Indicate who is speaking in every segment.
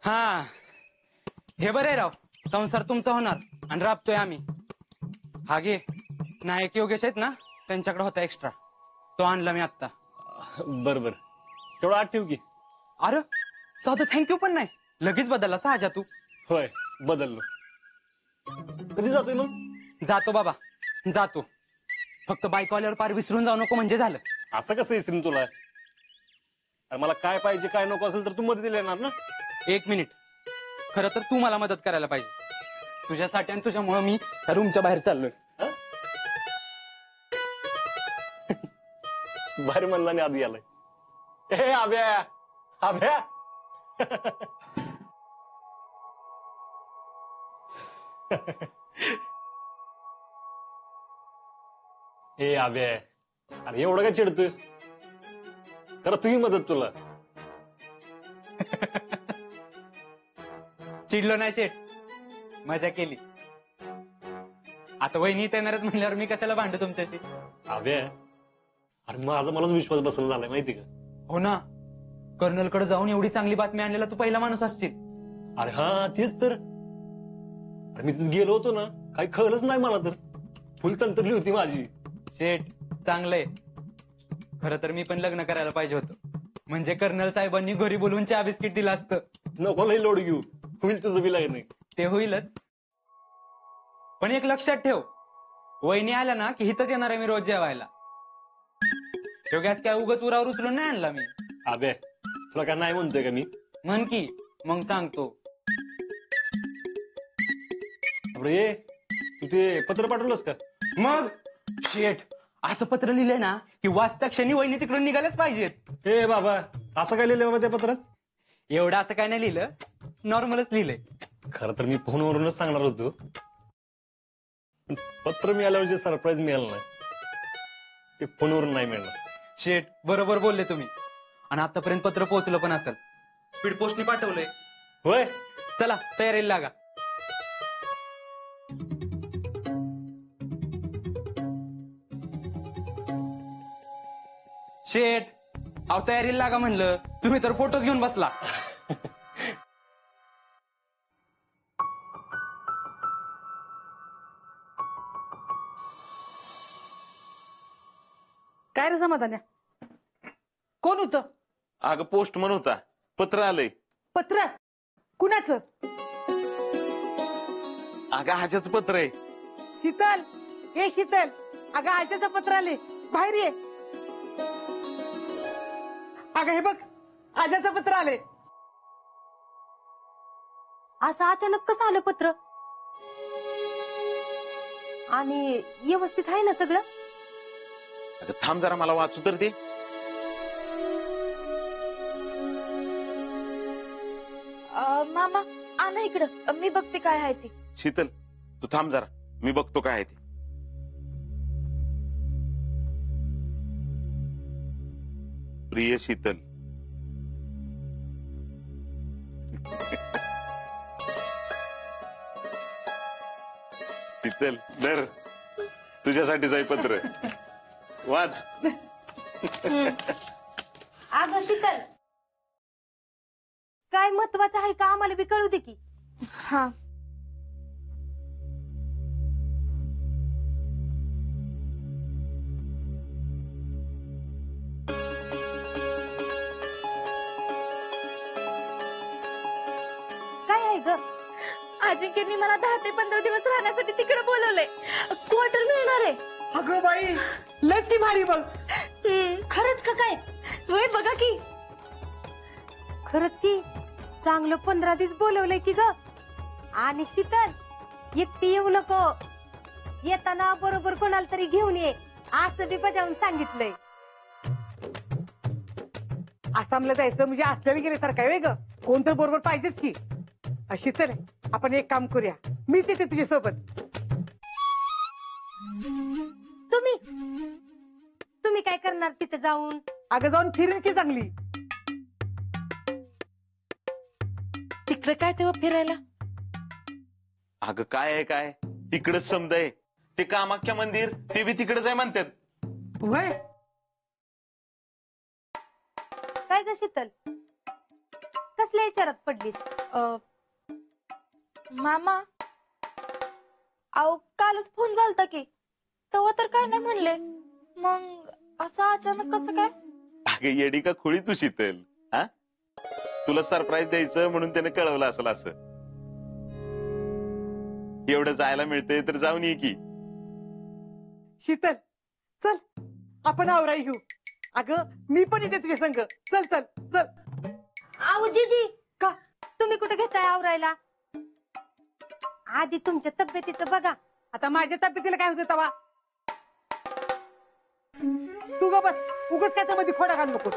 Speaker 1: हा हे बरे राव, संसार तुमचा होणार आणि राबतोय आम्ही. हा घे, नायक योगेश आहेत ना, त्यांच्याकडे होता एक्स्ट्रा, तो आणला मी आत्ता.
Speaker 2: बर बर, तेवढं आठ ठेव की.
Speaker 1: अरे साधं थँक्यू पण नाही, लगेच बदलला साजा तू.
Speaker 2: होय बदललो. कधी जातोय मग?
Speaker 1: जातो बाबा जातो, फक्त बायको आल्यावर पार विसरून जाऊ नको म्हणजे झालं.
Speaker 2: असं कसं इसरीन तुला? अरे मला काय पाहिजे काय नको असेल तर तू मदतीला येणार ना.
Speaker 1: एक मिनिट, खरं तर तू मला मदत करायला पाहिजे. तुझ्यासाठी आणि तुझ्यामुळे मी रूमच्या बाहेर चाललोय.
Speaker 2: बाहेर म्हणला आणि आत गेलाय. ए आभ्या आभ्या. ए आभ्या, अरे एवढं काय चिडतोयस? करा तुझी मदत तुला.
Speaker 1: चिडलो नाही शेठ, मजा केली. आता वहिनी येणार आहेत म्हणल्यावर मी कशाला भांडू तुमच्याशी.
Speaker 2: आभ्या, अरे माझा मलाच विश्वास बसला झालाय माहिती का?
Speaker 1: हो ना, कर्नलकडे जाऊन एवढी चांगली बातमी आणलेला तू पहिला माणूस असशील.
Speaker 2: अरे हा तेच तर. अरे मी तिथे गेलो होतो ना, काही कळलंच नाही मला तर. फुल तंत्रली होती माझी.
Speaker 1: शेठ चांगलंय. खरं तर मी पण लग्न करायला पाहिजे होतं, म्हणजे कर्नल साहेबांनी घरी बोलवून चहा बिस्किट दिलं असतं.
Speaker 2: नको लई लोड घेऊ, होईल तुझं बी लग्न.
Speaker 1: ते होईलच, पण एक लक्षात ठेव, वहिनी आल्या ना की हिथच येणार आहे मी रोज जेवायला. तो गॅस काय उगाच उरावर उचलून नाही आणला मी.
Speaker 2: अबे तुला काय नाही म्हणतोय का मी?
Speaker 1: म्हण की मग सांगतो.
Speaker 2: अरे तू ते पत्र पाठवलंस का?
Speaker 1: मग शेठ, असं पत्र लिहिलंय ना की वाचता क्षणी वहिनी तिकडून निघाल्याच पाहिजेत.
Speaker 2: हे बाबा, असं काय लिहिलंय बाबा त्या पत्रात?
Speaker 1: एवढं असं काय नाही लिहिलं, नॉर्मलच लिहिलंय.
Speaker 2: खरं तर मी फोनवरूनच सांगणार होतो, पत्र मिळालं म्हणजे सरप्राईज मिळालं नाही, ते फोनवरून नाही मिळणार.
Speaker 1: शेठ बरोबर बोलले तुम्ही, आणि आतापर्यंत पत्र पोहोचलं पण असेल. स्पीड पोस्टने पाठवलंय.
Speaker 2: होय,
Speaker 1: चला तयारीला लागा. शेठ अहो तयारीला लागा म्हणलं, तुम्ही तर फोटोच घेऊन बसला.
Speaker 3: काय रे समाधान्या, कोण होतं?
Speaker 4: अगं पोस्टमन होता, पत्र आलंय.
Speaker 3: पत्र कुणाचं?
Speaker 4: अगं आज्याचं पत्र आहे.
Speaker 3: शीतल, हे शीतल, अगं आज्याचं पत्र आले, बाहेर ये. अगं हे बघ, आज्याचं पत्र आले.
Speaker 5: असं अचानक कसं आलं पत्र? आणि व्यवस्थित आहे ना सगळं?
Speaker 4: अगं थांब जरा, मला वाचू तर दे.
Speaker 5: मामा आणा इकडं, मी बघते काय आहे ते.
Speaker 4: शीतल तू थांब जरा, मी बघतो काय आहे ते. प्रिय शीतल, शीतल दर तुझ्यासाठीच आहे पत्र, वाच.
Speaker 5: अगं शीतल, काय महत्वाचं आहे का आम्हाला बी कळू दे की. हा काय आहे ग?
Speaker 6: अजिंक्यनी मला 10 ते 15 दिवस राहण्यासाठी तिकडे बोलवलंय. क्वार्टर मिळणार आहे.
Speaker 3: अगं बाई, लच की भारी बघ.
Speaker 5: खरंच का काय?
Speaker 6: होय बघा की.
Speaker 5: खरंच की, चांगलं 15 दिवस बोलवलंय की ग. आणि शीतल एकटी येऊ नको, येताना बरोबर कोणाला तरी घेऊन ये असं बी बजावून सांगितलंय.
Speaker 3: आसामला जायचं म्हणजे असल्याला गेल्यासारखं आहे ग, कोण तर बरोबर पाहिजेच की. शीतल, आपण एक काम करूया, मीच येते तुझ्या सोबत.
Speaker 5: तुम्ही काय करणार तिथे जाऊन?
Speaker 3: अगं जाऊन फिरेल की चांगली.
Speaker 6: तिकडे काय तेव्हा फिरायला?
Speaker 4: अगं काय आहे काय, तिकडच समजाय. ते कामाख्या मंदिर ते बी तिकडेच आहे म्हणतात.
Speaker 3: वय
Speaker 5: काय ग शीतल, कसल्या विचारात पडलीस?
Speaker 6: मामा, अहो कालच फोन झालता की, तेव्हा तर काय नाही म्हणले, मग असं अचानक कसं काय?
Speaker 4: अगं येडी का खुळी तू शीतल, हा? तुला सरप्राईज द्यायचं म्हणून त्याने कळवलं असेल असं. एवढं जायला मिळतंय तर जाऊन ये की.
Speaker 3: शीतल, चल आपण आवरा घेऊ. अगं मी पण येते तुझ्या संग. चल चल चल.
Speaker 5: आऊ जीजी,
Speaker 3: का?
Speaker 5: तुम्ही कुठे घेताय आवरायला? आधी तुमच्या तब्येतीचं बघा.
Speaker 3: आता माझ्या तब्येतीला काय होतं तवा? तू ग बस, उगच काय मध्ये खोडा घालू नको.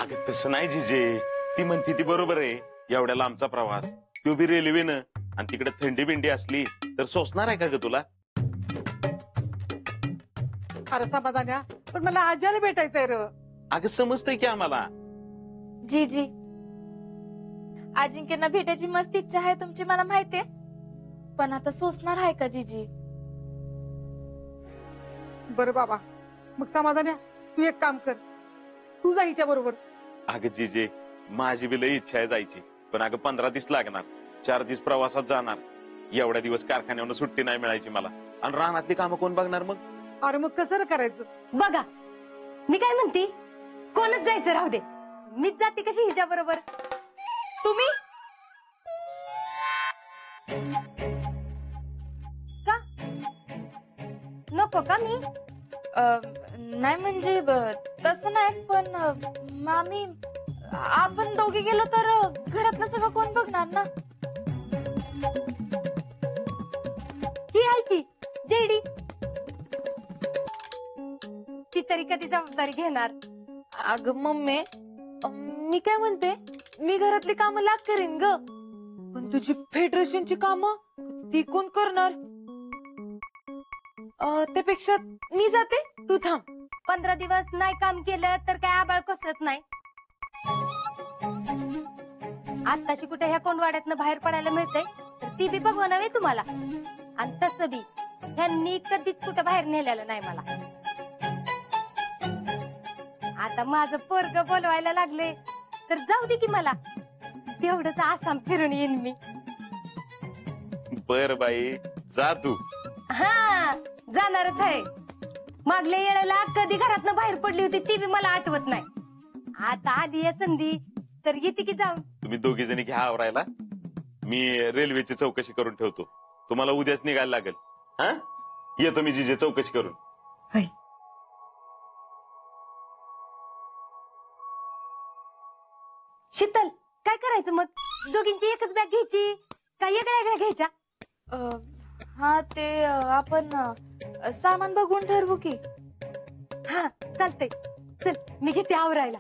Speaker 4: अगं तसं नाही जिजे, ती म्हणती ती बरोबर आहे. एवढ्या लांबचा प्रवास, तो बी रेल्वेनं, आणि तिकडे थंडी बिंडी असली तर सोसणार आहे का ग तुला?
Speaker 3: अरे समाधान्या, पण मला आज्याला भेटायचंय र.
Speaker 4: अगं समजतंय की आम्हाला.
Speaker 6: जीजी, अजिंक्यना भेटायची मस्त इच्छा आहे तुमची, मला माहितीये, पण आता सोसणार आहे का जीजी?
Speaker 3: बरं बाबा, मग समाधान्या तू एक काम कर, तू जा हिच्या बरोबर.
Speaker 4: अगं जिजे, माझी बी लई इच्छा आहे जायची, पण अगं 15 दिवस लागणार. 4 दिवस प्रवासात जाणार. एवढ्या दिवस कारखान्यावर सुट्टी नाही मिळायची मला, आणि रानातली कामं कोण बघणार मग?
Speaker 3: अरे मग कसं रे करायचं?
Speaker 5: बघा, मी काय म्हणते, कोणच जायचं राहू दे, मीच जाते कशी हिच्या बरोबर.
Speaker 6: तुम्ही
Speaker 5: का नको का मी?
Speaker 6: नाही म्हणजे तसं नाही, पण मामी, आपण दोघे गेलो तर घरातलं सगळं कोण बघणार ना?
Speaker 5: ही आहे की जेडी, ती तरी कधी जबाबदारी घेणार?
Speaker 7: अगं मम्मी, मी काय म्हणते, मी घरातली कामं लाग करीन ग, पण तुझी फेडरेशनची कामं ती कोण करणार? त्यापेक्षा मी जाते, तू थांब.
Speaker 5: 15 दिवस नाही काम केलं तर काय आबाळ कसत नाही. आताशी कुठे ह्या कोंडवाड्यातनं बाहेर पडायला मिळतंय, तर ती बी बघवा नव्हे तुम्हाला. आणि तसं बी ह्यांनी कधीच कुठं बाहेर नेलेलं नाही मला. आता माझं पोरग बोलवायला लागले तर जाऊ दे की मला, तेवढंच आसाम फिरून येईन मी.
Speaker 4: बर बाई, जा तू.
Speaker 5: हा, जाणारच आहे. मागल्या वेळेला कधी घरातनं बाहेर पडली होती ती बी मला आठवत नाही. आता आली आहे संधी तर येते की जाऊन.
Speaker 4: तुम्ही दोघी जणी घ्या आवरायला, मी रेल्वेची चौकशी करून ठेवतो. तुम्हाला उद्याच निघायला लागेल. हा, येतो मी जिजे चौकशी करून.
Speaker 5: शीतल, काय करायचं मग? दोघींची एकच बॅग घ्यायची का वेगळ्या वेगळ्या घ्यायच्या?
Speaker 6: हा, ते आपण सामान बघून ठरवू की.
Speaker 5: हा चालतंय, चल मी घेते आवरायला.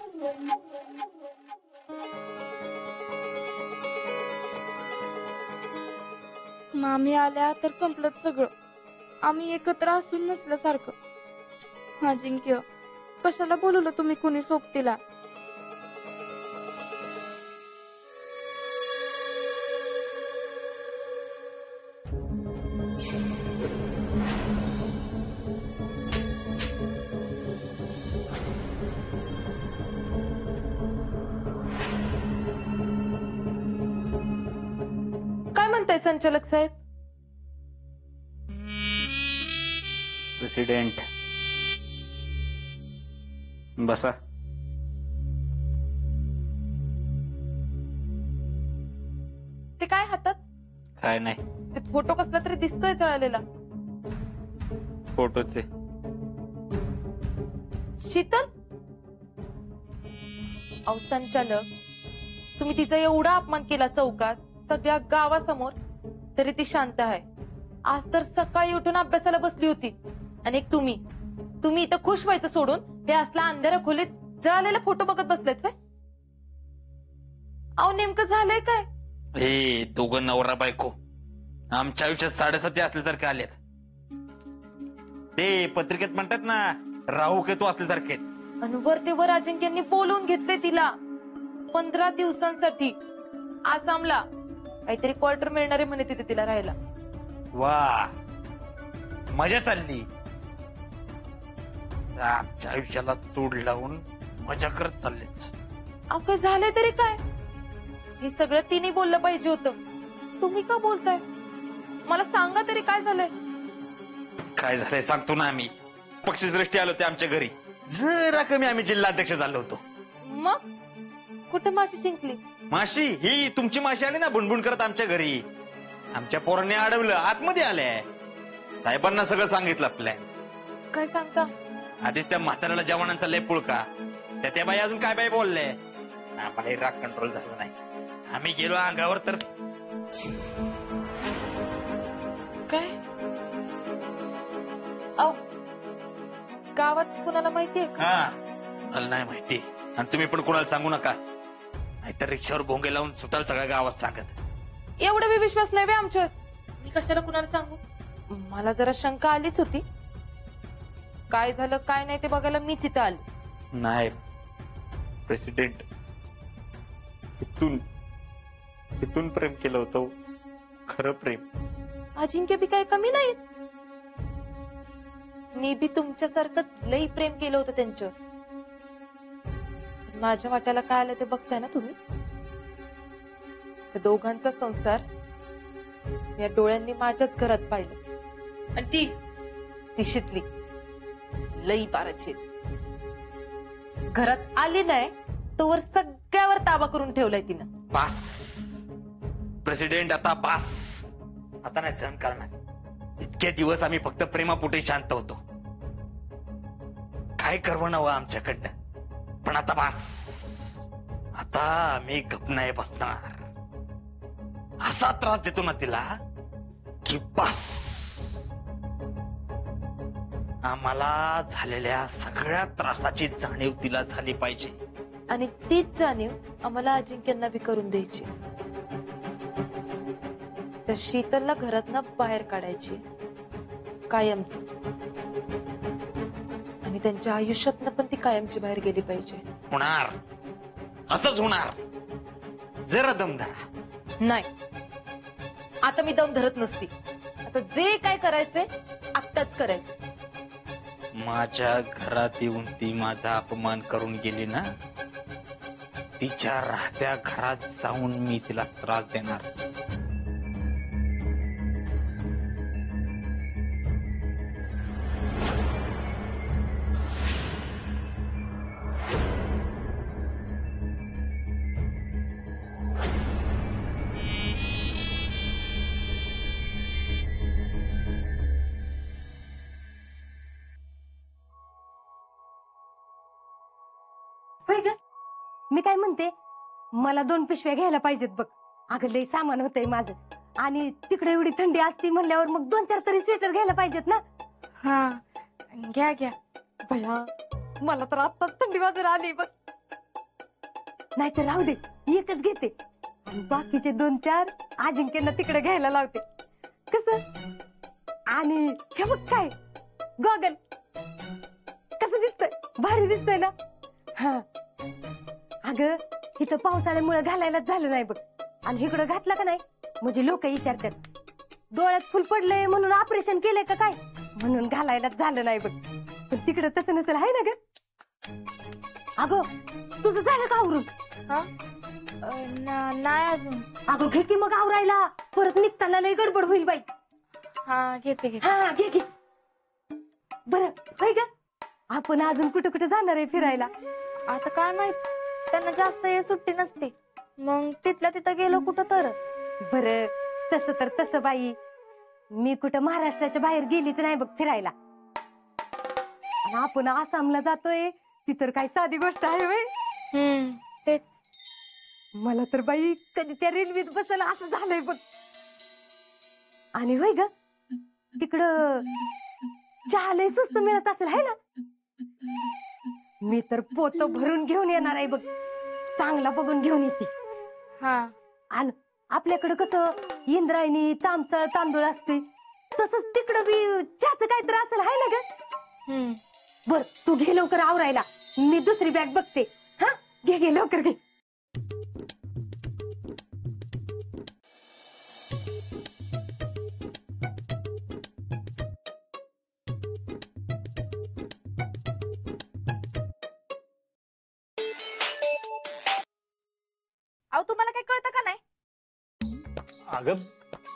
Speaker 6: मामी आल्या तर संपलंच सगळं. आम्ही एकत्र असून नसल्यासारखं. अजिंक्य, कशाला बोलवलं तुम्ही कुणी सोबतीला?
Speaker 7: काय म्हणताय संचालक साहेब?
Speaker 1: प्रेसिडेंट, बसा.
Speaker 7: ते काय हातात?
Speaker 1: काय नाही,
Speaker 7: ते फोटो कसला तरी दिसतोय जळालेला.
Speaker 1: फोटोचे.
Speaker 7: शीतल, अहो संचालक, तुम्ही तिचा एवढा अपमान केला चौकात सगळ्या गावासमोर, तरी ती शांत आहे. आज तर सकाळी उठून अभ्यासाला बसली होती, आणि एक तुम्ही इथं खुश व्हायचं सोडून हे असला अंधाऱ्या खोलीत जळालेला फोटो बघत बसलेत व्हय? अहो नेमकं झालंय काय?
Speaker 8: हे दोघं नवरा बायको आमच्या आयुष्यात 7.5 असल्यासारखे आलेत. ते पत्रिकेत म्हणतात ना, राहू केतू असल्यासारखे.
Speaker 7: आणि वर अजिंक्यांनी बोलवून घेतले तिला 15 दिवसांसाठी आसामला. काहीतरी क्वार्टर मिळणारे म्हणे तिथे तिला राहायला.
Speaker 8: वा, मजा चालली. आमच्या आयुष्याला चूड लावून मजा करत चाललेच.
Speaker 7: अहो काय झालंय तरी काय? हे सगळं तिने बोललं पाहिजे होतं. तुम्ही का बोलताय? मला सांगा तरी काय झालंय?
Speaker 8: काय झालंय सांगतो ना आम्ही. पक्षश्रेष्ठी आलो ते आमच्या घरी. जरा कमी आम्ही जिल्हाध्यक्ष झालो होतो.
Speaker 7: मग कुठे माशी जिंकली?
Speaker 8: माशी ही तुमची माशी आली ना बुणबुण करत आमच्या घरी. आमच्या पोरांनी अडवलं, आतमध्ये आल्या. साहेबांना सगळं सांगितलं प्लॅन.
Speaker 7: काय सांगता?
Speaker 8: आधीच त्या म्हाताऱ्याला जवानांचा लय पुळका. त्या बाई अजून काय बाई बोलले. आम्हाला राग कंट्रोल झाला नाही. आम्ही गेलो अंगावर तर
Speaker 7: काय? अहो गावात कुणाला माहितीये का?
Speaker 8: हा मला नाही माहिती. आणि तुम्ही पण कोणाला सांगू नका, नाहीतर रिक्षावर भोंगे लावून सुटाल सगळ्या गावात सांगत.
Speaker 7: एवढा बी विश्वास नाही बे आमच्यावर. मी कशाला कुणाला सांगू? मला जरा शंका आलीच होती. काय झालं काय नाही ते बघायला मीच इथं आले.
Speaker 8: नाही प्रेसिडेंट, इथून प्रेम केलं होतं. खरं प्रेम.
Speaker 7: अजिंक्य बी काय कमी नाहीत. मी बी तुमच्यासारखंच लई प्रेम केलं होतं त्यांच्यावर. माझ्या वाट्याला काय आलं ते बघताय ना तुम्ही. त्या दोघांचा संसार या डोळ्यांनी माझ्याच घरात पाहिलं. आणि ती शितली लई बाराची आहे. घरात आली नाही तोवर सगळ्यावर ताबा करून ठेवलाय तिनं.
Speaker 8: बास प्रेसिडेंट, आता बास. आता नाही सहन करणार. इतके दिवस आम्ही फक्त प्रेमापोटी शांत होतो. काय करवं नवं आमच्याकडनं. पण आता बास. आता आम्ही गप नाही बसणार. असा त्रास देतो ना तिला की बास. आम्हाला झालेल्या सगळ्या त्रासाची जाणीव तिला झाली पाहिजे.
Speaker 7: आणि तीच जाणीव आम्हाला अजिंक्यांना बी करून द्यायची. त्या शीतलला घरातनं बाहेर काढायची कायमच. आणि त्यांच्या आयुष्यातनं पण ती कायमची बाहेर गेली पाहिजे.
Speaker 8: होणार, असंच होणार. जरा दम धरा.
Speaker 7: नाही आता मी दम धरत नसती. आता जे काय करायचंय आत्ताच करायचं.
Speaker 8: माझ्या घरात येऊन ती माझा अपमान करून गेली ना, तिच्या राहत्या घरात जाऊन मी तिला त्रास देणार.
Speaker 5: होय ग, मी काय म्हणते, मला 2 पिशव्या घ्यायला पाहिजेत बघ. अगं लय सामान होतंय माझं. आणि तिकडे एवढी थंडी असती म्हणल्यावर मग 2-4 तरी स्वेटर घ्यायला पाहिजेत ना.
Speaker 6: हा घ्या घ्या.
Speaker 5: भया मला तर आत्ताच थंडी वाजून आली बघ. नाहीतर राहू दे, एकच घेते. आणि बाकीचे 2-4 अजिंक्यांना तिकडे घ्यायला लावते. कसं? आणि हे बघ काय गॉगल कसं दिसतंय, भारी दिसतंय ना. हा अगं इथं पावसाळ्यामुळे घालायलाच झालं नाही बघ. आणि इकडं घातलं का नाही म्हणजे लोक विचारतात डोळ्यात फुल पडलंय म्हणून ऑपरेशन केलंय का काय, म्हणून घालायलाच झालं नाही बघ. पण तिकडं तसं नसेल आहे ना ग. अगं तुझं झालं का आवरून?
Speaker 6: नाही अजून.
Speaker 5: अगं घे की मग आवरायला, परत निघताना लय गडबड होईल बाई.
Speaker 6: हा घेते घेते.
Speaker 5: हा घे घे. बरं होय ग, आपण अजून कुठं कुठं जाणार आहे फिरायला?
Speaker 6: आता काय माहित, त्यांना जास्त वेळ सुट्टी नसते. मग तिथल्या तिथं गेलो कुठं तरच.
Speaker 5: बरं तसं तर तसं बाई, मी कुठं महाराष्ट्राच्या बाहेर गेलीच नाही बघ फिरायला. आणि आपण आसामला जातोय, ती तर काही साधी गोष्ट आहे बाई.
Speaker 6: तेच.
Speaker 5: मला तर बाई कधी त्या रेल्वेत बसायला असं झालंय बघ. आणि होय ग, तिकडं चहा लय स्वस्त मिळत असेल है ना. मी तर पोत भरून घेऊन येणार आहे बघ, चांगला बघून घेऊन येते.
Speaker 6: हा
Speaker 5: आणि आपल्याकडं कसं इंद्रायणी तामसळ तांदूळ असते, तसंच तिकडं बी चहाचं काहीतरी असेल आहे ना ग. बर तू घे लवकर आवरायला, मी दुसरी बॅग बघते. हा घे घे लवकर घे.
Speaker 2: अगं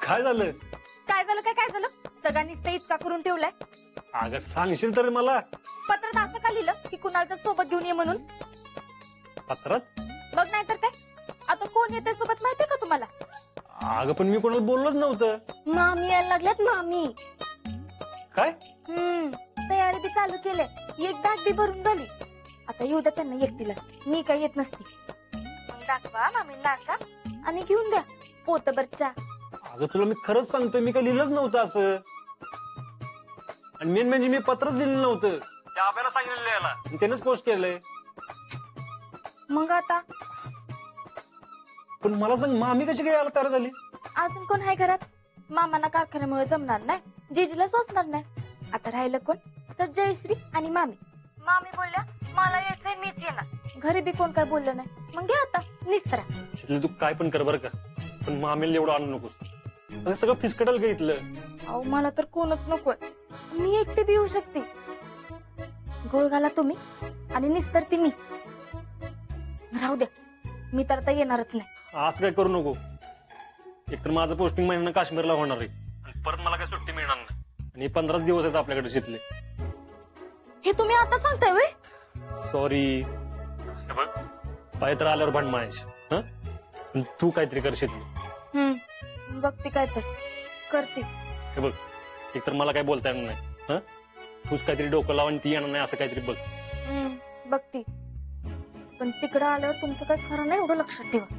Speaker 2: काय झालं?
Speaker 6: काय झालं सगळ्यांनीच ते इतका करून ठेवलाय.
Speaker 2: अगं सांगशील तर मला.
Speaker 6: पत्रात असं का लिहिलं की कुणाला तर सोबत घेऊन ये म्हणून?
Speaker 2: पत्रात?
Speaker 6: बघ नाही तर काय, आता कोण येते सोबत माहितीये का तुम्हाला?
Speaker 2: अगं पण मी कोणाला बोललोच नव्हतं.
Speaker 6: मामी यायला लागल्यात मामी.
Speaker 2: काय?
Speaker 6: तयारी बी चालू केले, एक बॅग बी भरून झाली. आता येऊ द्या त्यांना एकटीला, मी काही येत नसते. मग दाखवा मामींना असा आणि घेऊन द्या पोतभर चहा.
Speaker 2: अगं तुला मी खरंच सांगतोय, मी काही लिहिलंच नव्हतं असं. आणि मेन म्हणजे मी पत्रच लिहिलं नव्हतं. त्या आपल्याला सांगितलेलं याला आणि त्यानेच पोस्ट केलंय.
Speaker 6: मग आता
Speaker 2: पण मला सांग, मामी कशी काय यायला तयार झाली?
Speaker 6: अजून कोण आहे घरात? मामांना कारखान्यामुळे जमणार नाही, जीजीला सोसणार नाही. आता राहिलं कोण तर जयश्री आणि मामी. मामी बोलल्या मला यायचंय मीच येणार. घरी बी कोण काय बोललं नाही. मग घ्या आता निस्तरा.
Speaker 2: तू काय पण कर बरं का, पण मामीला एवढं आणू नकोस. आणि सगळं फिसकटल का इथलं?
Speaker 6: अहो मला तर कोणच नकोय, मी एकटी बी येऊ शकते. गोळ घाला तुम्ही आणि निस्तर ती मी. राहू द्या, मी तर आता येणारच नाही.
Speaker 2: असं काय करू नको. एकतर माझं पोस्टिंग महिन्यानं काश्मीरला होणार आहे आणि परत मला काय सुट्टी मिळणार नाही. आणि 15 दिवस आहेत आपल्याकडे शिकले.
Speaker 6: हे तुम्ही आता सांगताय व्हय?
Speaker 2: सॉरी. बघ पाय तर आल्यावर भांड मायश. पण तू काहीतरी कर शिकले.
Speaker 6: बघते काय तर करते.
Speaker 2: हे बघ, एकतर मला काय बोलता येणार नाही. तूच काहीतरी डोकं लावून ती येणार नाही असं काहीतरी बघ.
Speaker 6: बघते, पण तिकडं आल्यावर तुमचं काय खरं नाही, एवढं लक्षात ठेवा.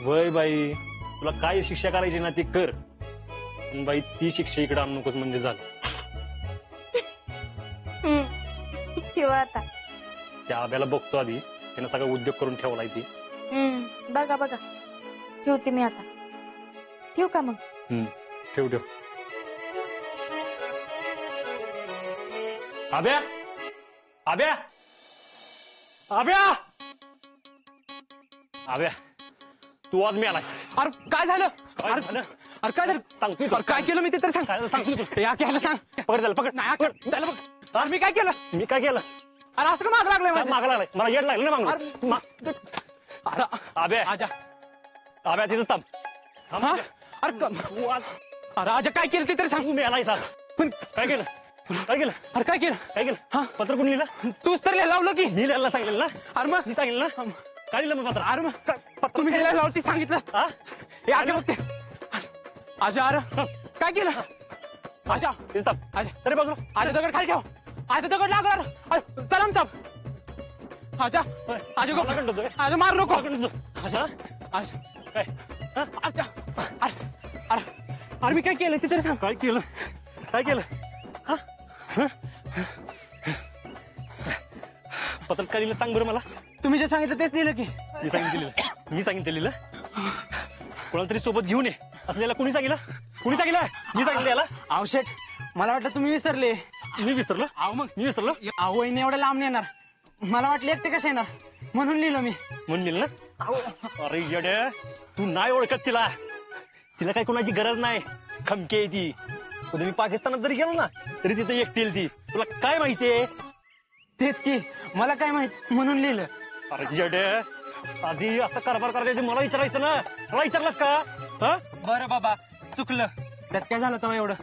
Speaker 2: वय बाई, तुला काय शिक्षा करायची ना ती कर, पण बाई ती शिक्षा इकडे आणू नकोस म्हणजे झालं.
Speaker 6: ठेवा आता.
Speaker 2: त्या आब्याला बघतो आधी, त्यानं सगळा उद्योग करून ठेवलाय ती.
Speaker 6: बघा बघा, ठेवते मी आता. ठेवू का मग?
Speaker 2: ठेव ठेव. आब्या, आब्या, आब्या, आब्या, तू आज मी आलास.
Speaker 1: अरे काय झालं?
Speaker 2: काय झालं?
Speaker 1: अरे काय झालं?
Speaker 2: सांगतोय
Speaker 1: अरे काय केलं मी ते तर सांग.
Speaker 2: काय सांगतोय तू?
Speaker 1: या घ्यायला सांग.
Speaker 2: पकड त्याला, पकड.
Speaker 1: नाही त्याला बघ. अरे मी काय केलं?
Speaker 2: मी काय केलं?
Speaker 1: अरे असं का माग लागलंय माझ्या?
Speaker 2: माग लागलाय मला, येड लागलं ना मागणं.
Speaker 1: अरे
Speaker 2: आब्या,
Speaker 1: आजा,
Speaker 2: आब्या तिथंच थांब. थांब
Speaker 1: हा?
Speaker 2: आब्या.
Speaker 1: अरे
Speaker 2: तू आज
Speaker 1: अरे आजा काय केलं ते तरी सांग.
Speaker 2: तू मी आलाय सांग.
Speaker 1: पण
Speaker 2: काय केलं? काय केलं?
Speaker 1: अरे काय केलं?
Speaker 2: काय केलं?
Speaker 1: हा?
Speaker 2: पत्र कोणी लिहिलं?
Speaker 1: तूच तर लिहायला लावलं की.
Speaker 2: मी लिहायला सांगितलं ना.
Speaker 1: अरे मग
Speaker 2: मी सांगितलं ना. काय लिहिलं मग पत्र?
Speaker 1: अरे मग तुम्ही लिहायला लावलं ती सांगितलं.
Speaker 2: हा?
Speaker 1: हे आगे बघते. आजा अरे काय केलं? आजा
Speaker 2: तिथं थांब.
Speaker 1: आजा
Speaker 2: तरी बघ
Speaker 1: आजा दगड खाली ठेव. आजा दगड लागला. सलाम साहेब. आजा आजा गो.
Speaker 2: कंटोतोय.
Speaker 1: आजा मार नको.
Speaker 2: आजा
Speaker 1: आजा
Speaker 2: काय?
Speaker 1: आजा अरे अरे अरे मी काय केलं ते तरी सांग.
Speaker 2: काय केलं? काय केलं? पत्र काय लिहिलं सांग बरं मला.
Speaker 1: तुम्ही जे सांगितलं तेच दिलं की.
Speaker 2: मी सांगितलेलं कोणाला तरी सोबत घेऊन ये असलेला कोणी सांगितलं? कोणी सांगितलं? मी सांगितलं याला.
Speaker 1: अहो शेट, मला वाटलं तुम्ही विसरले.
Speaker 2: मी विसरलो?
Speaker 1: अहो मग
Speaker 2: मी विसरलो?
Speaker 1: अहो वहिनी एवढ्या लांब येणार, मला वाटलं एकटे कसे येणार म्हणून लिहिलं मी.
Speaker 2: म्हणून लिहिलं ना. अरे जडे, तू नाही ओळखत तिला. तिला काही कोणाची गरज नाही. खमकी आहे ती. उद्या मी पाकिस्तानात जरी गेलो ना तरी तिथे एकटी ती. तुला काय माहितीये?
Speaker 1: तेच की, मला काय माहित म्हणून लिहिलं.
Speaker 2: अरे जडे, आधी असं कारभार करायचं मला विचारायचं ना. मला विचारलंस का? हा?
Speaker 1: बरं बाबा, चुकलं. त्यात काय झालं तेव्हा एवढं?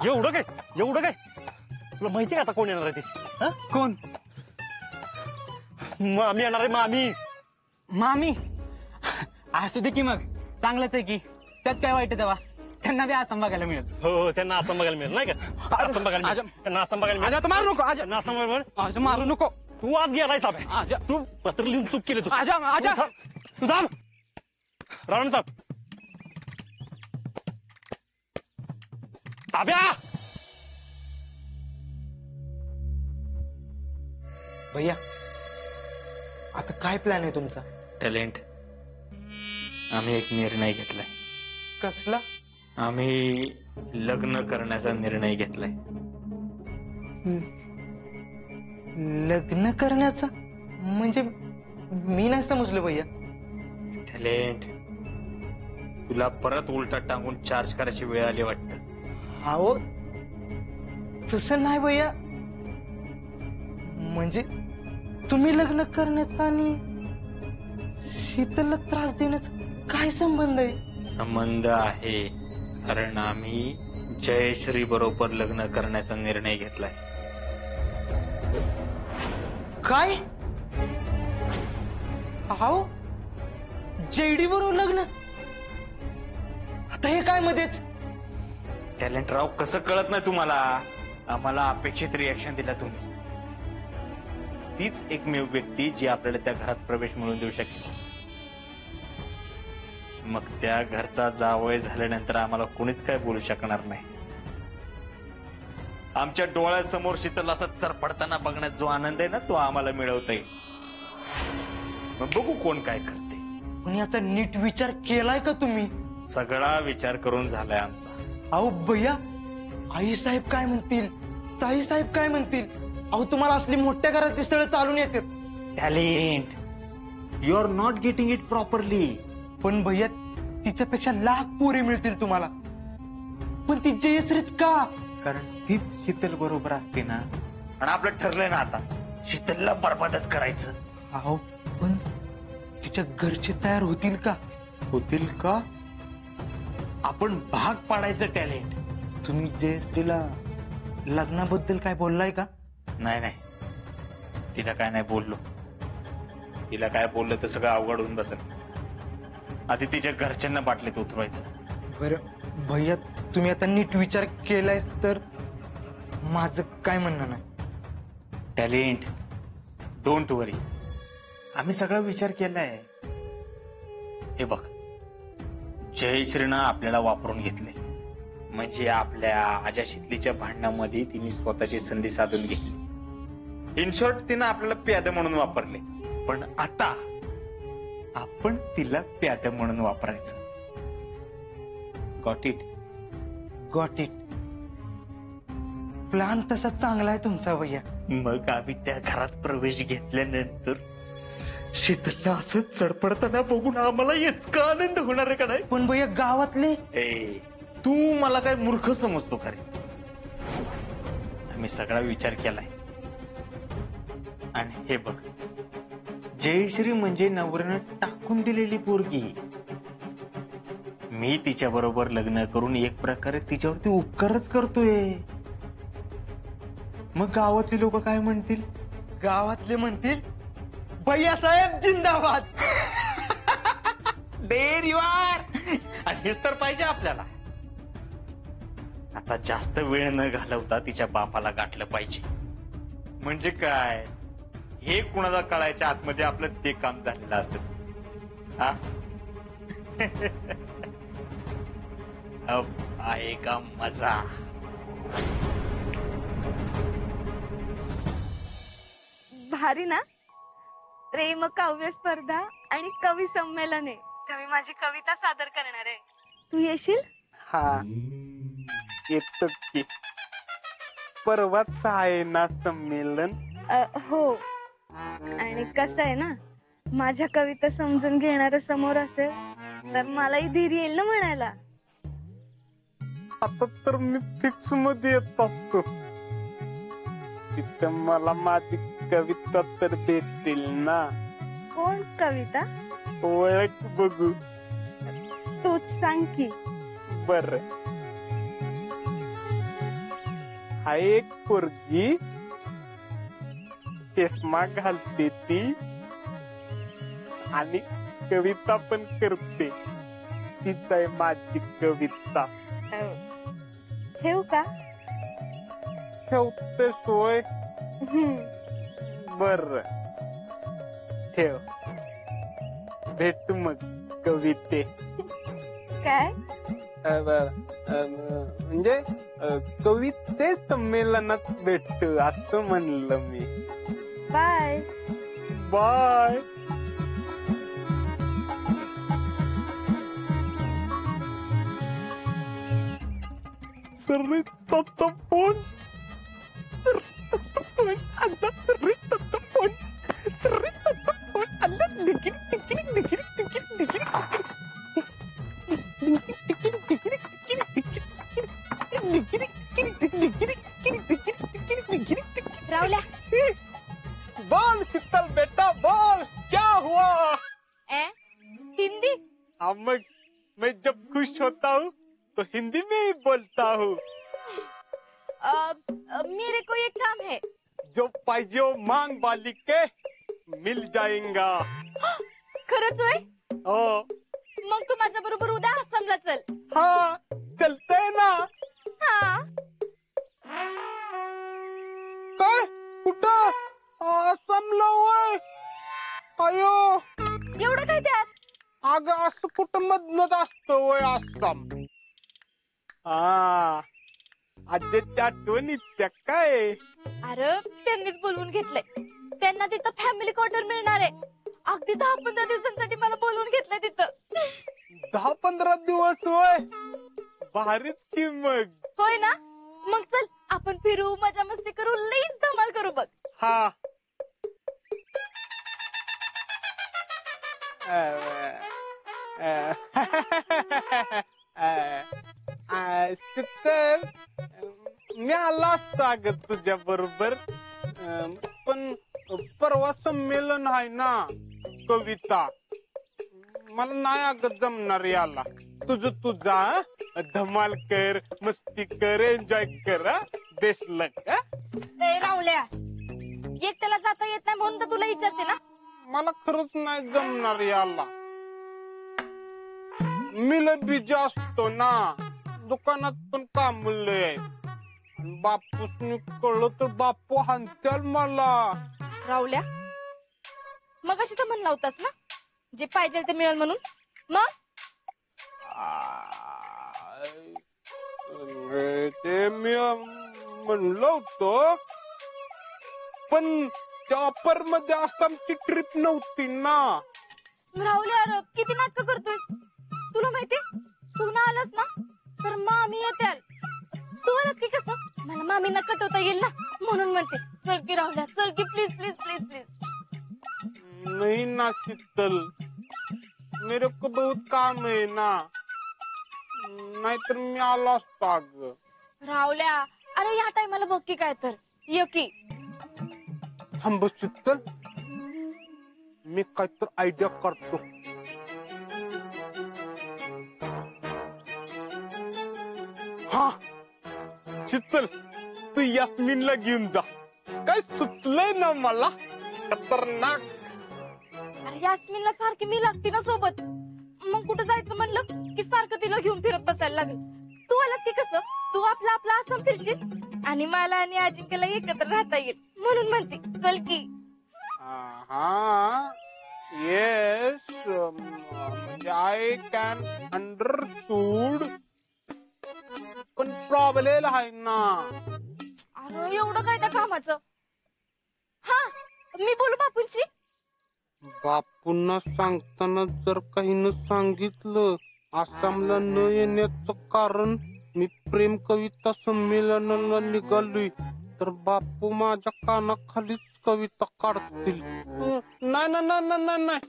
Speaker 2: एवढं काय? एवढं काय? तुला माहिती का आता कोण येणार आहे ते? हा?
Speaker 1: कोण?
Speaker 2: मामी येणार आहे. मामी.
Speaker 1: मामी असू दे की, मग चांगलंच आहे की. त्यात काय वाईट आहे तेव्हा? त्यांना बी असं बघायला मिळेल.
Speaker 2: हो, त्यांना असं बघायला मिळेल नाही का? असं बघायला मिळेल. त्यांना असं बघायला मिळेल.
Speaker 1: आजा मारू नको. आजा
Speaker 2: त्यांना असं बघायला मिळेल.
Speaker 1: आजा मारू नको.
Speaker 2: तू आज गेलाय साहेब.
Speaker 1: आजा
Speaker 2: तू पत्र लिहून चूक केली तू.
Speaker 1: आजा आजा
Speaker 2: तू थांब. रावण साहेब. आब्या.
Speaker 9: भैया, आता काय प्लॅन आहे तुमचा?
Speaker 8: टॅलेंट, आम्ही एक निर्णय घेतलाय.
Speaker 9: कसला?
Speaker 8: आम्ही लग्न करण्याचा निर्णय घेतलाय.
Speaker 9: लग्न करण्याचा? म्हणजे मी नाही समजलो भैया.
Speaker 8: टॅलेंट, तुला परत उलटा टांगून चार्ज करायची वेळ आली वाटतं.
Speaker 9: अहो तसं नाही भैया. म्हणजे तुम्ही लग्न करण्याचा आणि शीतलला त्रास देण्याचा काय संबंध आहे?
Speaker 8: संबंध आहे, कारण आम्ही जयश्री बरोबर लग्न करण्याचा निर्णय घेतलाय.
Speaker 9: काय? हाव, जेडी बरोबर लग्न? आता हे काय मध्येच?
Speaker 8: टॅलेंट राव, कसं कळत नाही तुम्हाला? आम्हाला अपेक्षित रिॲक्शन दिला तुम्ही. तीच एकमेव व्यक्ती जी आपल्याला त्या घरात प्रवेश मिळवून देऊ शकेल. मग त्या घरचा जावई झाल्यानंतर आम्हाला कोणीच काय बोलू शकणार नाही. आमच्या डोळ्यासमोर शीतल असं चरपडताना बघण्यात जो आनंद आहे ना, तो आम्हाला मिळवता येईल. मग बघू कोण काय करते.
Speaker 9: पण याचा नीट विचार केलाय का तुम्ही?
Speaker 8: सगळा विचार करून झालाय आमचा.
Speaker 9: अहो भैया, आई साहेब काय म्हणतील, ताई साहेब काय म्हणतील? अहो तुम्हाला असली मोठ्या घरातली स्थळं चालून येतात.
Speaker 8: Talent, you are not getting it properly.
Speaker 9: पण भैया, तिच्यापेक्षा लाख पोरी मिळतील तुम्हाला. पण ती जयश्रीच का?
Speaker 8: कारण तीच शीतल बरोबर असते ना. आणि आपलं ठरलंय ना आता, शीतलला बरबादच करायचं.
Speaker 9: अहो पण तिच्या घरचे तयार होतील का?
Speaker 8: होतील का? आपण भाग पाडायचं. टॅलेंट,
Speaker 9: तुम्ही जयश्रीला लग्नाबद्दल काय बोललाय का?
Speaker 8: नाही नाही, तिला काय नाही बोललो. तिला काय बोललं तर सगळं अवघड होऊन बसेल. आधी तिच्या घरच्यांना बाटलीत उतरवायचं.
Speaker 9: बरं भैया, तुम्ही आता नीट विचार केलाय तर माझं काय म्हणणं नाही.
Speaker 8: टॅलेंट, डोंट वरी, आम्ही सगळा विचार केलाय. हे बघ, जयश्रीनं आपल्याला वापरून घेतले, म्हणजे आपल्या आजा शितलीच्या भांडणामध्ये तिने स्वतःची संधी साधून घेतली. इन शॉर्ट, तिनं आपल्याला प्यादं म्हणून वापरले. पण आता आपण तिला प्यादं म्हणून वापरायचं. Got it?
Speaker 9: Got it. Plan तसा चांगला आहे तुमचा भैया.
Speaker 8: मग आम्ही त्या घरात प्रवेश घेतल्यानंतर शीतलला असं चडपडताना बघून आम्हाला इतका आनंद होणार आहे का नाही?
Speaker 9: पण भैया, गावातले
Speaker 8: तू मला काय मूर्ख समजतो का रे? आम्ही सगळा विचार केलाय. आणि हे बघ, जयश्री म्हणजे नवऱ्यानं टाकून दिलेली पोरगी. मी तिच्या बरोबर लग्न करून एक प्रकारे तिच्यावरती उपकारच करतोय. मग गावातले लोक काय म्हणतील?
Speaker 9: गावातले म्हणतील, भैया साहेब जिंदाबाद.
Speaker 8: There you are. हेच तर पाहिजे आपल्याला. आता जास्त वेळ न घालवता तिच्या बापाला गाठलं पाहिजे. म्हणजे काय, हे कुणाला कळायच्या आतमध्ये आपलं ते काम झालेलं असेल. हा अब आएगा मजा.
Speaker 6: भारी ना. प्रेम काव्य स्पर्धा आणि कवी संमेलन आहे. तर मी माझी कविता सादर करणार आहे. तू येशील?
Speaker 10: हा, येतो की. परवाच आहे ना संमेलन?
Speaker 6: हो. आणि कसं आहे ना, माझ्या कविता समजून घेणार समोर असेल तर मलाही धीर येईल ना म्हणायला.
Speaker 10: आता तर मी फिक्स मध्ये येत असतो. तिथं मला माझी कविता तर भेटतील ना.
Speaker 6: कोण कविता?
Speaker 10: ओळख बघू.
Speaker 6: तूच सांग की.
Speaker 10: बर, हा एक पोरगी चष्मा घालते ती आणि कविता पण करते. तीच आहे माझी कविता.
Speaker 6: ठेवू का?
Speaker 10: ठेवते सोय. बर, ठेव. भेटू मग कविते.
Speaker 6: काय?
Speaker 10: म्हणजे कविते संमेलनात भेटू असं म्हणलं मी.
Speaker 6: Bye
Speaker 10: bye. सरिताचा फोन. सरिताचा फोन आला. सरिताचा फोन. सरिताचा फोन आला. Degree degree degree degree degree
Speaker 6: रावल्या.
Speaker 10: बोल शीतल बेटा, बोल क्या हुआ?
Speaker 6: हिंदी?
Speaker 10: हम मैं जब खुश होता हूँ तो हिंदी में ही बोलता हूँ.
Speaker 6: मेरे को एक काम है.
Speaker 10: जो पाहिजे हो मांग बालिके मिल जाएगा.
Speaker 6: खरंच होय?
Speaker 10: हो.
Speaker 6: मग तू माझ्या बरोबर उद्या आसामला चल.
Speaker 10: हा चलतंय ना.
Speaker 6: हा.
Speaker 10: काय कुठं आसामला होय? अयो
Speaker 6: एवढं काय त्यात?
Speaker 10: अगं असं कुठं मधनच असतं होय आसाम. हा आजच्या आठवणीत त्या काय.
Speaker 6: अरे त्यांनीच बोलवून घेतलंय. त्यांना तिथं फॅमिली क्वार्टर मिळणार आहे. अगदी 10-15 दिवसांसाठी मला बोलवून घेतलंय तिथं.
Speaker 10: 10-15 दिवस होय. भारीच की मग.
Speaker 6: होय ना. मग चल आपण फिरू, मजा मस्ती करू, लईच धमाल करू बघ.
Speaker 10: हा तर मी आला असतो अगं तुझ्या बरोबर, पण परवा संमेलन आहे ना कविता, मला नाही अगं जमणार याला. तुझं तू जा, धमाल कर, मस्ती कर, एन्जॉय कर. बेस्ट लक.
Speaker 6: रावल्या एकट्याला जाता येत नाही म्हणून तर तुला विचारते ना.
Speaker 10: मला खरंच नाही जमणार याला. मी लय बिजी असतो ना, दुकानात पण काम लय. बापूसनी कळलं तर बापू हाणत्याल मला.
Speaker 6: रावल्या मग अशी तर म्हणला होतास ना जे पाहिजे ते मिळेल म्हणून. मग
Speaker 10: ते मी म्हणलं होतं, पण त्या ऑफर मध्ये आसामची ट्रिप नव्हती ना.
Speaker 6: राहुल्या अरे किती नाटक करतोयस. तुला माहितीये तू ना आलास ना तर मामी येत्याल. तू आलास की कसं मला मामींना कटवता येईल ना म्हणून म्हणते. चल की राहुल्या चल की प्लीज प्लीज प्लीज प्लीज.
Speaker 10: नहीं ना शीतल, मेरे को बहुत काम है ना, नाहीतर मी आलो असतो अगं.
Speaker 6: राहुल्या अरे या टायमाला बघ की काय तर ये की.
Speaker 10: थांब शीतल, मी काय तर आयडिया करतो. हा शीतल, तू यास्मिनला घेऊन जा. काय सुचलंय ना मला खतरनाक.
Speaker 6: अरे यास्मिनला सारखी मी लागते ना सोबत. मग कुठं जायचं म्हणलं की सारखं तिला घेऊन फिरत बसायला लागेल. तू आलास की कसं तू आपला आपला आसाम फिरशील आणि मला आणि अजिंक्यला एकत्र राहता येईल म्हणून म्हणते चल की.
Speaker 10: हा येस, म्हणजे आय कॅन अंडरस्टूड, पण प्रॉब्लेम आहे ना.
Speaker 6: अरे एवढं काय त्या कामाचं. हा मी बोलू बापूंशी.
Speaker 10: बापूंना सांगताना जर काही न सांगितलं आसामला न येण्याचं कारण मी प्रेम कविता संमेलनाला निघालोय, तर बापू माझ्या कानाखालीच कविता काढतील. नाही नाही नाही नाही नाही,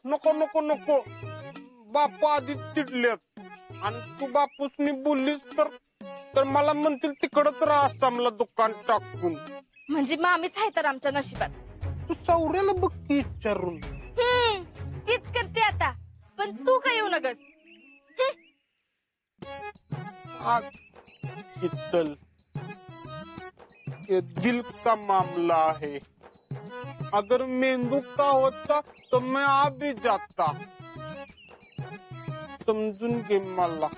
Speaker 10: नको नको नको. बापू आधीच चिडलेत आणि तू बापूसनी बोललीस तर मला म्हणतील तिकडच राहा आसामला दुकान टाकून.
Speaker 6: म्हणजे मामीच आहे तर आमच्या नशिबात.
Speaker 10: तू सौर्याला बघ की विचारून.
Speaker 6: तीच करते आता, पण तू काय येऊ नगस.
Speaker 10: शीतल, ये दिल का मामला है. अगर मेंदू का होता तो मैं आ भी जाता. समजून घे मला.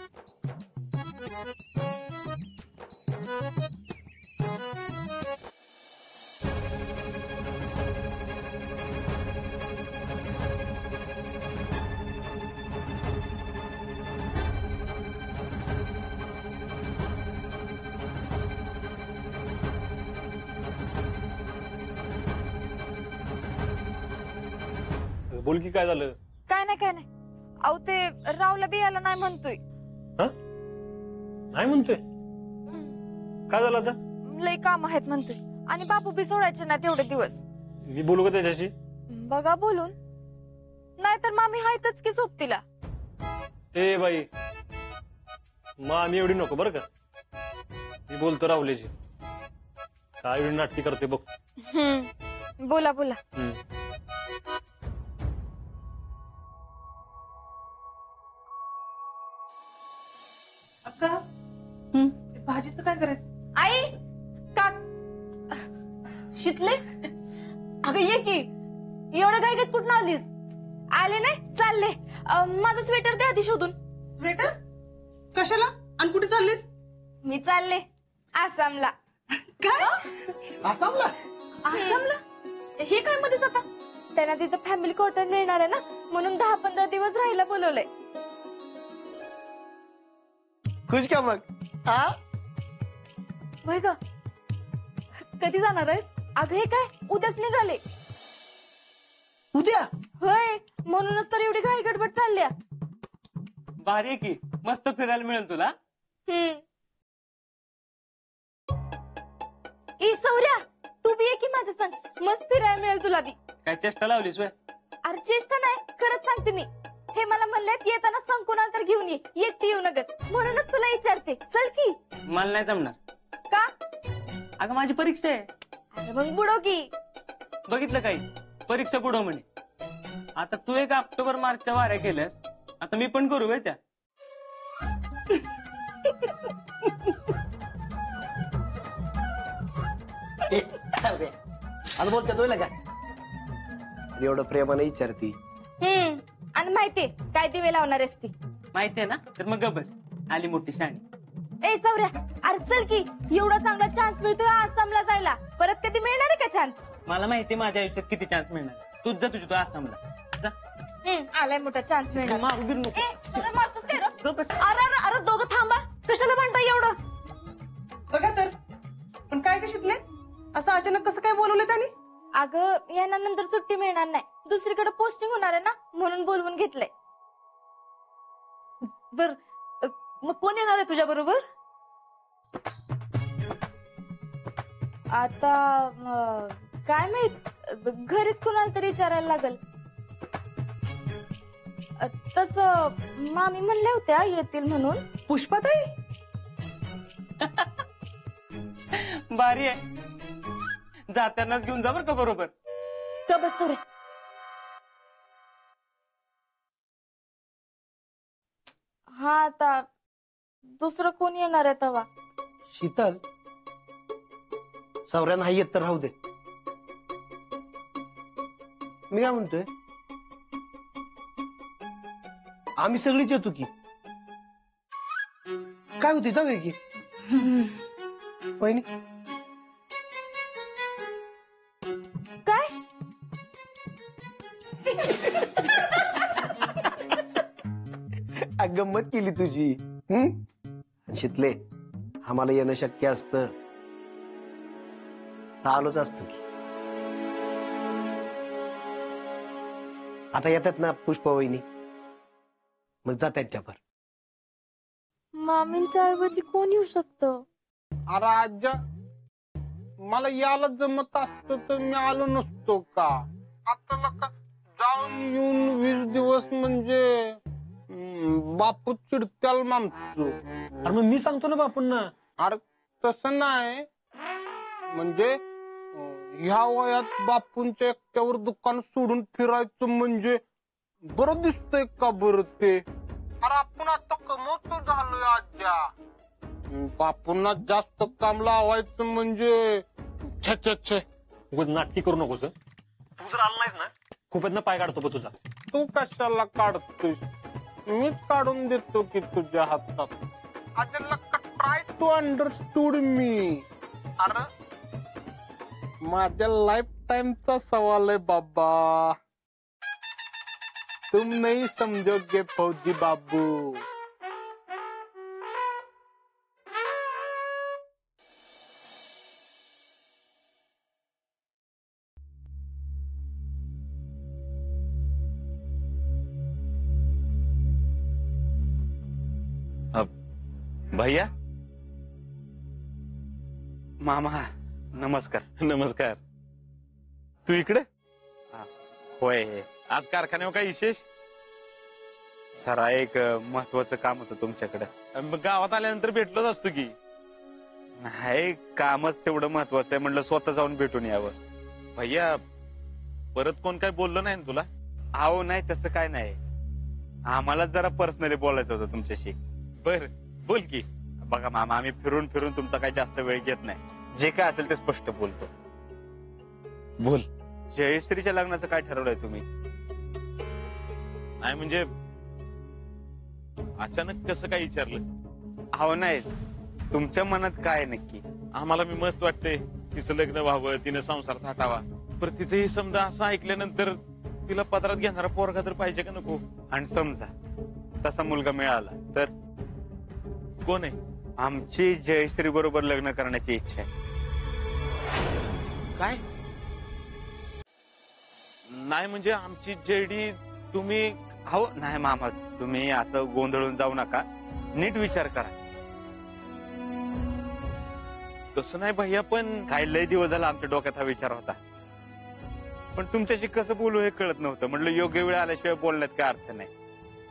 Speaker 2: बोल की काय झालं.
Speaker 6: काय नाही अहो ते रावला बियाला नाही म्हणतोय.
Speaker 2: नाही म्हणतोय. काय झालं आता.
Speaker 6: लय काम आहेत म्हणतोय आणि बापू बी सोडायचे ना तेवढे दिवस.
Speaker 2: मी बोलू का त्याच्याशी.
Speaker 6: बघा बोलून, नाहीतर मामी हायतच की सोबतीला.
Speaker 2: ए बाई मग आम्ही एवढी नको बरं का. मी बोलतो राहुल्याची. काय एवढी नाटकी करते बघ.
Speaker 6: बोला बोला.
Speaker 7: अक्का ते भाजीचं काय करायचं?
Speaker 6: आई का शितले अगं ये की एवढं काय घेत कुठं आलीस? आले नाही चालले माझं स्वेटर द्या आधी शोधून.
Speaker 7: स्वेटर कशाला आणि कुठे चाललीस?
Speaker 6: मी चालले आसामला.
Speaker 7: काय आसामला?
Speaker 6: आसामला हे काय मध्येच आता? त्यांना तिथं फॅमिली क्वार्टर मिळणार आहे ना म्हणून 10-15 दिवस राहायला बोलवलंय.
Speaker 9: खुश का मग? हा
Speaker 6: होय ग कधी जाणार आहेस? अगं हे काय उद्याच निघाले.
Speaker 9: उद्या?
Speaker 6: होय म्हणूनच तर एवढी घाई गडबड चालल्या.
Speaker 1: भारी आहे की मस्त फिरायला मिळेल तुला.
Speaker 6: ई सौर्या तू बी ये की माझ्या संग मस्त फिरायला मिळेल तुला बी.
Speaker 1: काय चेष्टा लावलीस वय?
Speaker 6: अरे चेष्टा नाही खरंच सांगते मी. हे मला म्हणलेत येताना सांग कोणाला तर घेऊन ये एकटी येऊ नगस म्हणूनच तुला विचारते. चल की.
Speaker 1: मला नाही जमणार.
Speaker 6: का?
Speaker 1: अगं माझी परीक्षा आहे.
Speaker 6: अरे मग बुडो की.
Speaker 1: बघितलं काही परीक्षा बुडव म्हणे. आता तू एक ऑक्टोबर मार्चच्या वाऱ्या केल्यास आता मी पण करू त्या.
Speaker 9: आज बोलते तुला का एवढं प्रेमाने विचारती.
Speaker 6: आणि माहितीये काय दिवे लावणार आहेस ती.
Speaker 1: माहितीये ना तर मग बस आली मोठी शाणी.
Speaker 6: ए सौर्या अरे चल की एवढा चांगला चान्स मिळतोय आसामला जायला परत कधी मिळणार आहे का चान्स?
Speaker 1: मला माहितीये माझ्या आयुष्यात किती चान्स मिळणार. तूच जा तुझी तो आसामला जा.
Speaker 6: आलाय मोठा चान्स मिळणार.
Speaker 1: मारू बिरू नको.
Speaker 6: अरे दोघं थांबा कशाला म्हणताय एवढं?
Speaker 7: बघा तर पण काय ग शितले असं अचानक कसं काय बोलवलं त्यांनी?
Speaker 6: अगं यांना नंतर सुट्टी मिळणार नाही दुसरीकडे पोस्टिंग होणार आहे ना म्हणून बोलवून घेतलंय.
Speaker 7: बर मग कोण येणार आहे तुझ्या बरोबर?
Speaker 6: आता काय माहित घरीच कुणाला तरी विचारायला लागल. तसं मामी म्हणल्या होत्या येतील म्हणून.
Speaker 7: पुष्पाताई?
Speaker 1: भारी आहे. जातानाच घेऊन जा बरं का बरोबर.
Speaker 6: का बस रे. हा आता दुसरं कोण येणार आहे तेव्हा?
Speaker 9: शीतल सौर्या नाही येत तर राहू दे. मी काय म्हणतोय आम्ही सगळीच येतो की. काय होती जाऊया की. वहिनी
Speaker 6: काय?
Speaker 9: गंमत केली तुझी. शितले आम्हाला येणं शक्य असतं तर आलोच असतो की. आता येतात ना पुष्पा वहिनी मग जा त्यांच्यावर.
Speaker 6: मामींच्या ऐवजी कोण येऊ शकतं?
Speaker 10: अरे आज्या मला याला जमत असतं तर मी आलो नसतो का. आता लका जाऊन येऊन 20 दिवस म्हणजे बापू चिडत्याल मामचो.
Speaker 2: अरे मग मी सांगतो ना बापूंना.
Speaker 10: अरे तसं नाही म्हणजे ह्या वयात बापूंच्या एकट्यावर दुकान सोडून फिरायचं म्हणजे बरं दिसतंय का बरं ते. अरे आपण आता कमवतो झालोय आज्या. बापूंना जास्त काम लावायचं म्हणजे छे छे छे.
Speaker 2: उगाच नाटकी करू नकोस. तू जर आला नाहीस ना खूप पाय काढतो बघ तुझा.
Speaker 10: तू कशाला काढतोस? मीच काढून देतो की तुझ्या हातात. आज्याला ट्राय टू अंडरस्टूड मी. अरे माझ्या लाईफ टाइमचा सवाल आहे बाबा. तुम नहीं समझोगे फौजी बाबू.
Speaker 4: भैया
Speaker 1: मामा नमस्कार.
Speaker 4: नमस्कार. तू इकडे? होय आज कारखान्यावर काय विशेष? सरा एक महत्वाचं काम होतं तुमच्याकडे. गावात आल्यानंतर भेटलोच असतो की. नाही कामच तेवढं महत्वाचं आहे म्हणलं स्वतः जाऊन भेटून यावं. भैया परत कोण काय बोललं नाही ना तुला? अहो नाही तसं काय नाही. आम्हाला जरा पर्सनली बोलायचं होतं तुमच्याशी. बर बोल की. बघा मामा, आम्ही फिरून फिरून तुमचा काही जास्त वेळ घेत नाही. जे काय असेल ते स्पष्ट बोलतो. बोल. जयश्रीच्या लग्नाचं काय ठरवलंय तुम्ही?
Speaker 10: नाही म्हणजे अचानक कसं काय विचारलं?
Speaker 4: अहो नाही, तुमच्या मनात काय नक्की?
Speaker 10: आम्हाला मी मस्त वाटतंय तिचं लग्न व्हावं, तिनं संसार थाटावा. पण तिचं हे समजा असं ऐकल्यानंतर तिला पदरात घेणारा पोरगा तर पाहिजे का नको?
Speaker 4: आणि समजा तसा मुलगा मिळाला तर?
Speaker 10: कोण आहे?
Speaker 4: आमची जयश्री बरोबर लग्न करण्याची इच्छा आहे.
Speaker 10: काय? नाही म्हणजे आमची जेडी तुम्ही?
Speaker 4: हो नाही मामा, तुम्ही असं गोंधळून जाऊ नका, नीट विचार करा.
Speaker 10: तसं नाही भैया, पण
Speaker 4: काही लय दिवस झाला आमच्या डोक्यात हा विचार होता, पण तुमच्याशी कसं बोलू हे कळत नव्हतं. म्हटलं योग्य वेळ आल्याशिवाय बोलण्यात काय अर्थ नाही.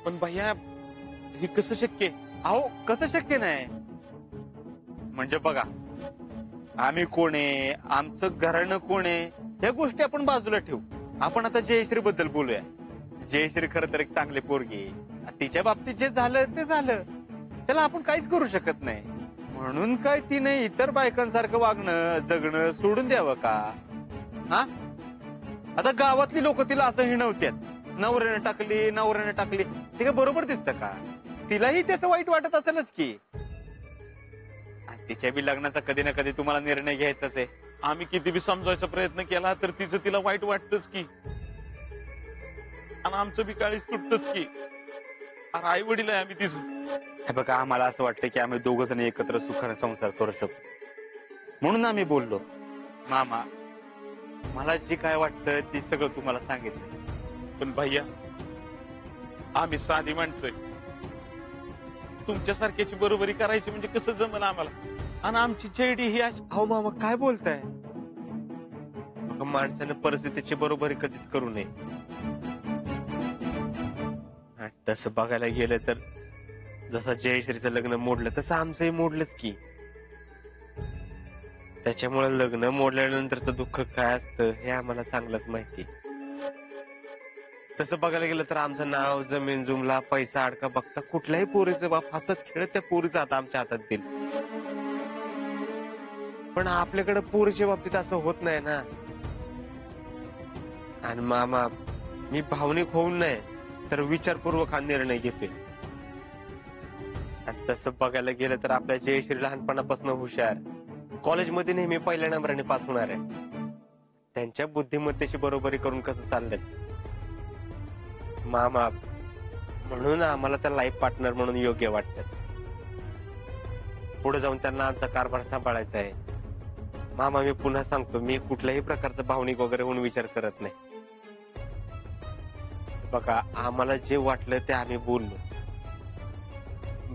Speaker 10: पण भैया हे कसं शक्य?
Speaker 4: अहो कसं शक्य नाही म्हणजे बघा, आम्ही कोण आहे, आमचं घराणं कोण आहे, ह्या गोष्टी आपण बाजूला ठेवू. आपण आता जयश्री बद्दल बोलूया. जयश्री खरं तर एक चांगली पोरगी आहे. तिच्या बाबतीत जे झालं ते झालं, त्याला आपण काहीच करू शकत नाही. म्हणून काय तिने इतर बायकांसारखं वागणं जगणं सोडून द्यावं का? हा, आता गावातली लोक तिला असं हिणवतात, नवऱ्याने टाकली. ते काय बरोबर दिसतं का? तिलाही त्याचं वाईट वाटत असेलच की. तिच्या बी लग्नाचा कधी ना कधी तुम्हाला निर्णय घ्यायचाच आहे.
Speaker 10: आम्ही किती बी समजायचा प्रयत्न केला तर तिचं तिला वाईट वाटतच की, आणि आमचं बी काळीच तुटतच की. अरे आई वडील आहे आम्ही तिचं.
Speaker 4: हे बघा, आम्हाला असं वाटतं की आम्ही दोघ जण एकत्र सुखाने संसार करू शकतो, म्हणून आम्ही बोललो. मामा, मला जे काय वाटतं ते सगळं तुम्हाला सांगितलं.
Speaker 10: पण भैया आम्ही साधी माणसं आहे. तुमच्यासारख्याची बरोबरी करायची म्हणजे कसं जमलं आम्हाला? आणि आमची चेडी ही अशी.
Speaker 4: अहो मामा काय बोलताय? माणसाने परिस्थितीची बरोबरी कधीच करू नये. तसं बघायला गेलं तर जसं जयश्रीचं लग्न मोडलं तसं आमचंही मोडलंच की. त्याच्यामुळे लग्न मोडल्यानंतरचं दुःख काय असतं हे आम्हाला चांगलंच माहिती. तसं बघायला गेलं तर आमचं नाव, जमीन जुमला, पैसा अडका बघता कुठल्याही पोरीचं बाप हसत खेळत त्या पोरीचं आता आमच्या हातात देईल. पण आपल्याकडे पोरीच्या बाबतीत असं होत नाही ना. आणि मामा, मी भावनिक होऊन नाही तर विचारपूर्वक हा निर्णय घेतोय. आणि तसं बघायला गेलं तर आपल्या जयश्री लहानपणापासून हुशार, कॉलेजमध्ये नेहमी पहिल्या नंबराने पास होणार आहे. त्यांच्या बुद्धिमत्तेची बरोबरी करून कसं चाललंय मामा, म्हणून आम्हाला त्या लाईफ पार्टनर म्हणून योग्य वाटतं. पुढे जाऊन त्यांना आमचा कारभार सांभाळायचा आहे. मामा, मी पुन्हा सांगतो, मी कुठल्याही प्रकारचा भावनिक वगैरे होऊन विचार करत नाही. बघा, आम्हाला जे वाटलं ते आम्ही बोललो.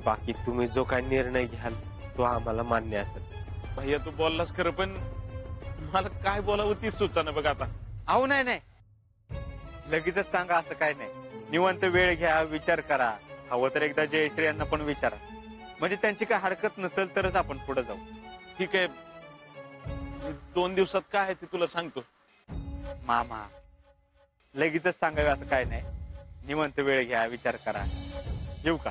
Speaker 4: बाकी तुम्ही जो काही निर्णय घ्याल तो आम्हाला मान्य असेल.
Speaker 10: भैया तू बोललास खरं, पण मला काय बोलावं तीच सुचना बघ आता.
Speaker 4: अहो नाही, लगेचच सांगा असं काय नाही. निवांत वेळ घ्या, विचार करा. हवं तर एकदा जयश्री यांना पण विचारा, म्हणजे त्यांची काय हरकत नसेल तरच आपण पुढे जाऊ.
Speaker 10: ठीक आहे, 2 दिवसात काय आहे ते तुला सांगतो.
Speaker 4: मामा, लगेचच सांगावं असं काय नाही. निवांत वेळ घ्या, विचार करा. येऊ का?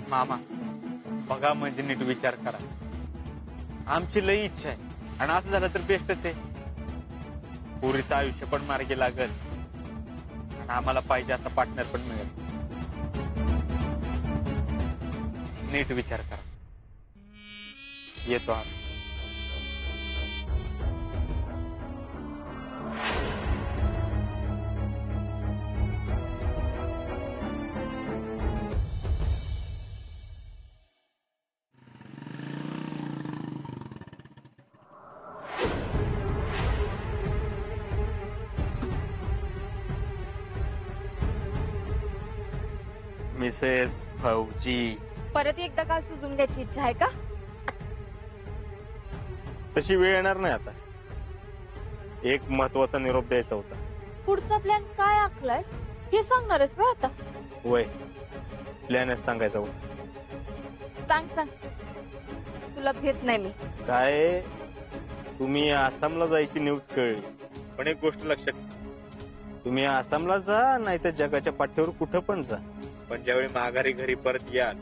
Speaker 4: मामा बघा, म्हणजे नीट विचार करा. आमची लई इच्छा आहे, आणि असं झालं तर बेस्टच आहे. पोरीचं आयुष्य पण मार्गी लागल आणि आम्हाला पाहिजे असा पार्टनर पण मिळेल. नीट विचार करा. येतो आम्ही. मिसेस फौजी,
Speaker 6: परत एकदा काल सुजून घ्यायची इच्छा आहे का?
Speaker 4: तशी वेळ येणार नाही आता. एक महत्वाचा निरोप द्यायचा होता.
Speaker 6: पुढचा प्लॅन काय आखलायस हे सांगणारच व्हय आता?
Speaker 4: होय, प्लॅनच सांगायचा होता.
Speaker 6: सांग. तुला भेट नाही मी.
Speaker 4: काय तुम्ही आसामला जायची न्यूज कळली, पण एक गोष्ट लक्षात ठेवा. तुम्ही आसामला जा नाही तर जगाच्या पाठीवर कुठं पण जा, पण ज्यावेळी माघारी घरी परत याल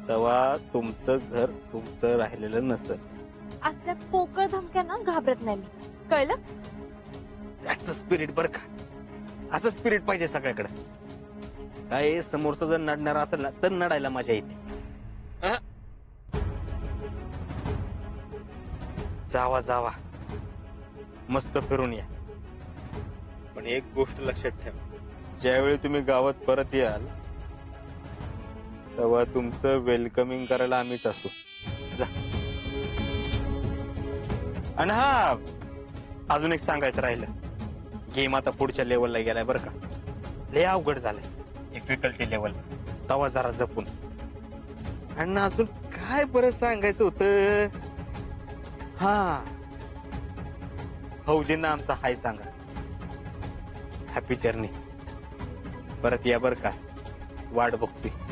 Speaker 4: तेव्हा तुमचं घर तुमचं राहिलेलं नसतं.
Speaker 6: असल्या पोकळ धमक्यांना घाबरत नाही मी, कळलं?
Speaker 4: त्याचं स्पिरिट बरं का, असं स्पिरिट पाहिजे सगळ्याकडे. काय समोरचं जर नडणार असेल ना तर नडायला मजा येते. जावा जावा, मस्त फिरून या. पण एक गोष्ट लक्षात ठेवा, ज्यावेळी तुम्ही गावात परत याल तेव्हा तुमचं वेलकमिंग करायला आम्हीच असू. जा. आणि हा, अजून एक सांगायचं राहिलं, गेम आता पुढच्या लेवलला गेलाय बरं का. लय अवघड झालंय डिफिकल्टी लेवल, तवा जरा जपून. आणि अजून काय बरं सांगायचं होतं, हा, फौजींना आमचा हाय सांगा. Happy journey. परत या बरं का, वाट बघते.